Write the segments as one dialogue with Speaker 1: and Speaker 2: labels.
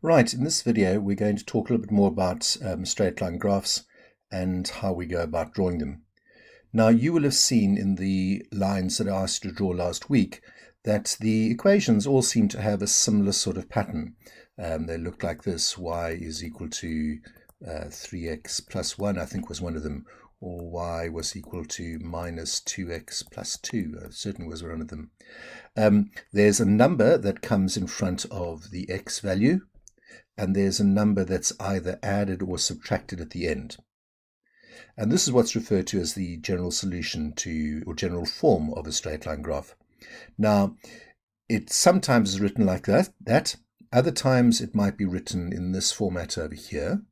Speaker 1: Right, in this video we're going to talk a little bit more about straight line graphs and how we go about drawing them. Now you will have seen in the lines that I asked you to draw last week that the equations all seem to have a similar sort of pattern. They look like this: y is equal to 3x plus 1, I think was one of them, or y was equal to minus 2x plus 2, certainly was one of them. There's a number that comes in front of the x value, and there's a number that's either added or subtracted at the end. And this is what's referred to as the general solution to, or general form of a straight line graph. Now, it sometimes is written like that. Other times it might be written in this format over here,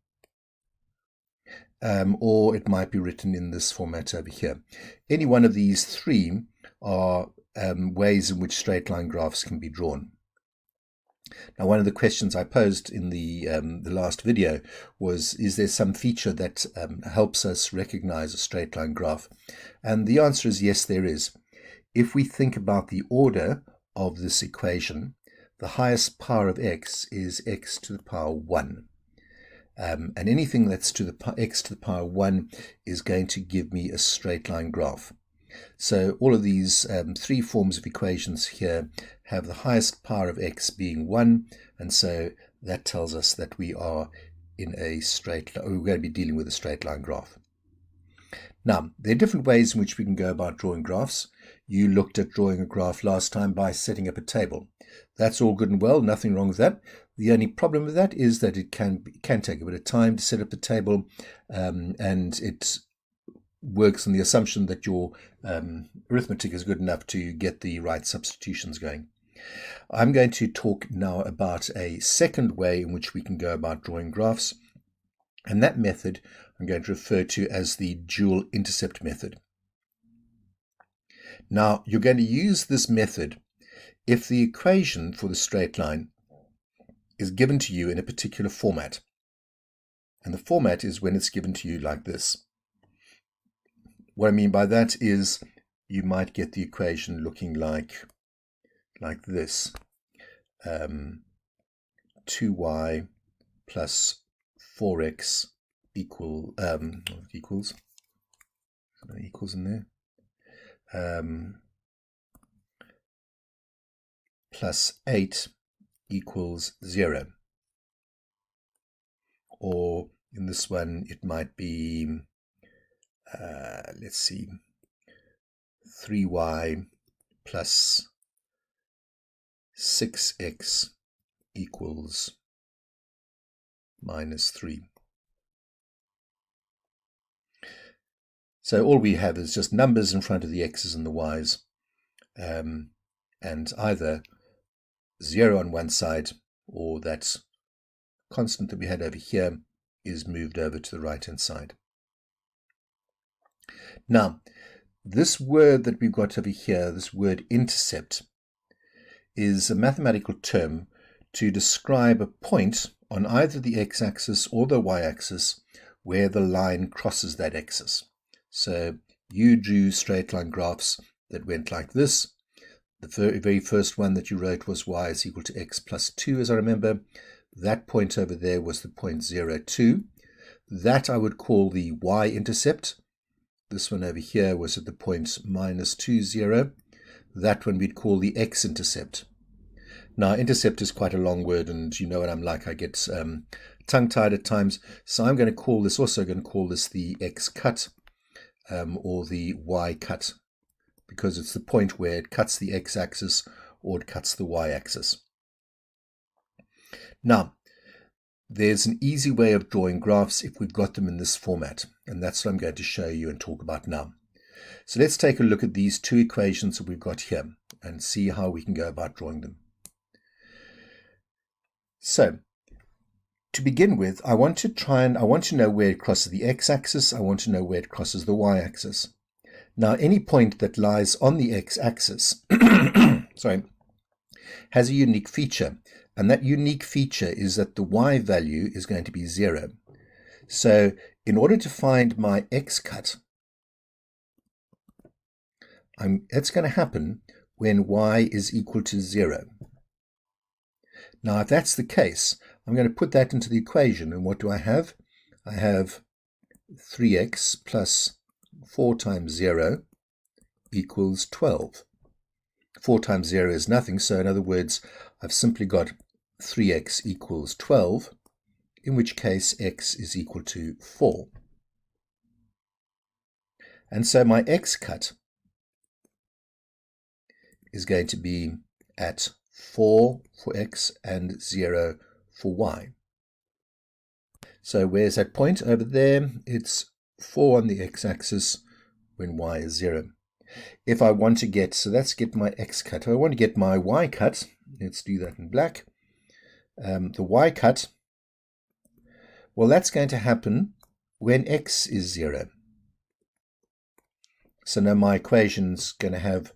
Speaker 1: or it might be written in this format over here. Any one of these three are ways in which straight line graphs can be drawn. Now, one of the questions I posed in the last video was, is there some feature that helps us recognize a straight line graph? And the answer is yes, there is. If we think about the order of this equation, the highest power of x is x to the power 1. And anything that's to the x to the power 1 is going to give me a straight line graph. So all of these three forms of equations here have the highest power of x being 1, and so that tells us that we are in a straight line, we're going to be dealing with a straight line graph. Now, there are different ways in which we can go about drawing graphs. You looked at drawing a graph last time by setting up a table. That's all good and well, nothing wrong with that. The only problem with that is that it can take a bit of time to set up the table, and it works on the assumption that your arithmetic is good enough to get the right substitutions going. I'm going to talk now about a second way in which we can go about drawing graphs, and that method I'm going to refer to as the dual intercept method. Now, you're going to use this method if the equation for the straight line is given to you in a particular format, and the format is when it's given to you like this. What I mean by that is you might get the equation looking like this. 2y plus 4x equals no equals in there, plus 8 equals 0. Or in this one it might be let's see, 3y plus 6x equals minus 3. So all we have is just numbers in front of the x's and the y's, and either 0 on one side, or that constant that we had over here is moved over to the right hand side. Now, this word that we've got over here, this word intercept, is a mathematical term to describe a point on either the x-axis or the y-axis where the line crosses that axis. So you drew straight line graphs that went like this. The very first one that you wrote was y is equal to x plus 2, as I remember. That point over there was the point 0, 2. That I would call the y-intercept. This one over here was at the point minus 2, 0. That one we'd call the x-intercept. Now, intercept is quite a long word, and you know what I'm like. I get tongue-tied at times. So I'm going to call this, the x-cut, or the y-cut, because it's the point where it cuts the x-axis or it cuts the y-axis. Now, there's an easy way of drawing graphs if we've got them in this format, and that's what I'm going to show you and talk about now. So let's take a look at these two equations that we've got here and see how we can go about drawing them. So, to begin with, I want to know where it crosses the x-axis, I want to know where it crosses the y-axis. Now, any point that lies on the x-axis has a unique feature. And that unique feature is that the y value is going to be 0. So in order to find my x-cut, that's going to happen when y is equal to 0. Now, if that's the case, I'm going to put that into the equation, and what do I have? I have 3x plus 4 times 0 equals 12. 4 times 0 is nothing, so in other words, I've simply got 3x equals 12, in which case x is equal to 4. And so my x cut is going to be at 4 for x and 0 for y. So where's that point? Over there, it's 4 on the x-axis when y is 0. If I want to get, so let's get my x cut. If I want to get my y cut, let's do that in black. The y cut, well, that's going to happen when x is 0. So now my equation's going to have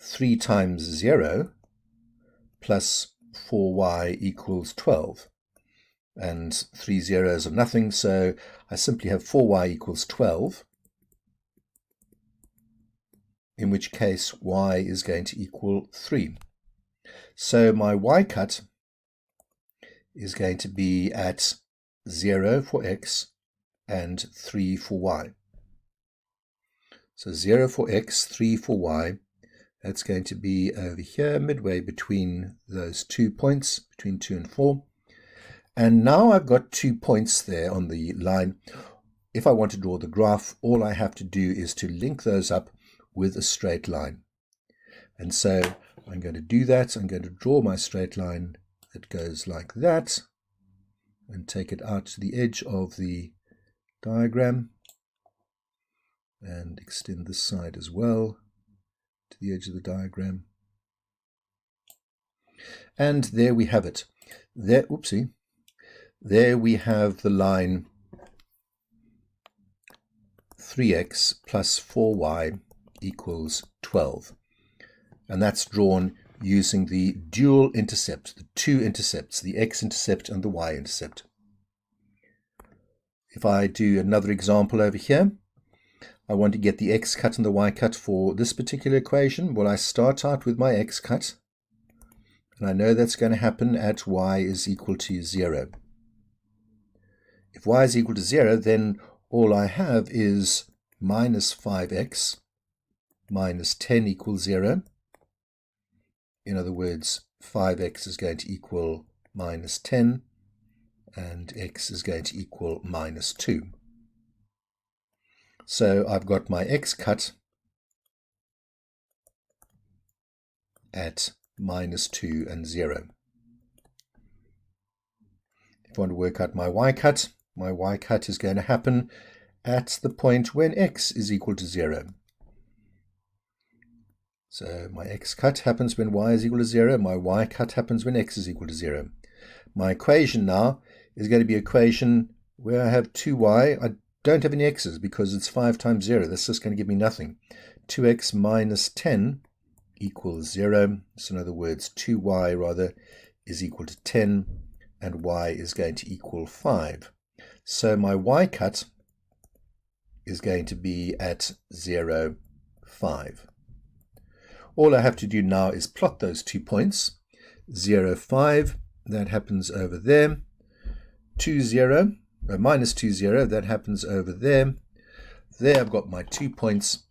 Speaker 1: 3 times 0 plus 4y equals 12. And 3 zeros are nothing, so I simply have 4y equals 12, in which case y is going to equal 3. So my y cut is going to be at 0 for x and 3 for y. So 0 for x, 3 for y, that's going to be over here, midway between those 2 points, between 2 and 4. And now I've got 2 points there on the line. If I want to draw the graph, all I have to do is to link those up with a straight line. And so I'm going to do that. I'm going to draw my straight line that goes like that and take it out to the edge of the diagram and extend this side as well to the edge of the diagram. And there we have it. There we have the line 3x plus 4y equals 12. And that's drawn using the dual intercept, the two intercepts, the x-intercept and the y-intercept. If I do another example over here, I want to get the x cut and the y cut for this particular equation. Well, I start out with my x cut, and I know that's going to happen at y is equal to 0. If y is equal to 0, then all I have is minus 5x minus 10 equals 0. In other words, 5x is going to equal minus 10, and x is going to equal minus 2. So I've got my x cut at minus 2 and 0. If I want to work out my y cut is going to happen at the point when x is equal to 0. So my x cut happens when y is equal to 0. My y cut happens when x is equal to 0. My equation now is going to be an equation where I have 2y. I don't have any x's because it's 5 times 0. That's just going to give me nothing. 2x minus 10 equals 0. So in other words, 2y rather is equal to 10, and y is going to equal 5. So my y cut is going to be at 0, 5. All I have to do now is plot those 2 points. 0, 5, that happens over there. 2, 0, minus 2, 0, that happens over there. There I've got my 2 points,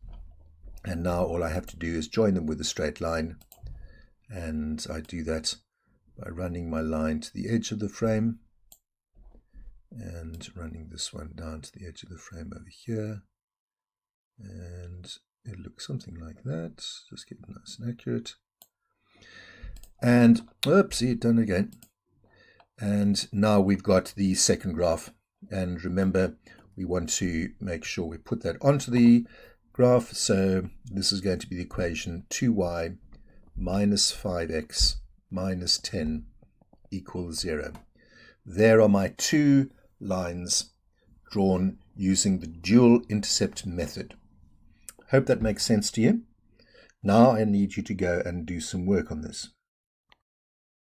Speaker 1: and now all I have to do is join them with a straight line, and I do that by running my line to the edge of the frame and running this one down to the edge of the frame over here, and it looks something like that. Just get it nice and accurate. And oopsie, done again. And now we've got the second graph. And remember, we want to make sure we put that onto the graph. So this is going to be the equation 2y minus 5x minus 10 equals 0. There are my 2 lines drawn using the dual intercept method. Hope that makes sense to you. Now I need you to go and do some work on this.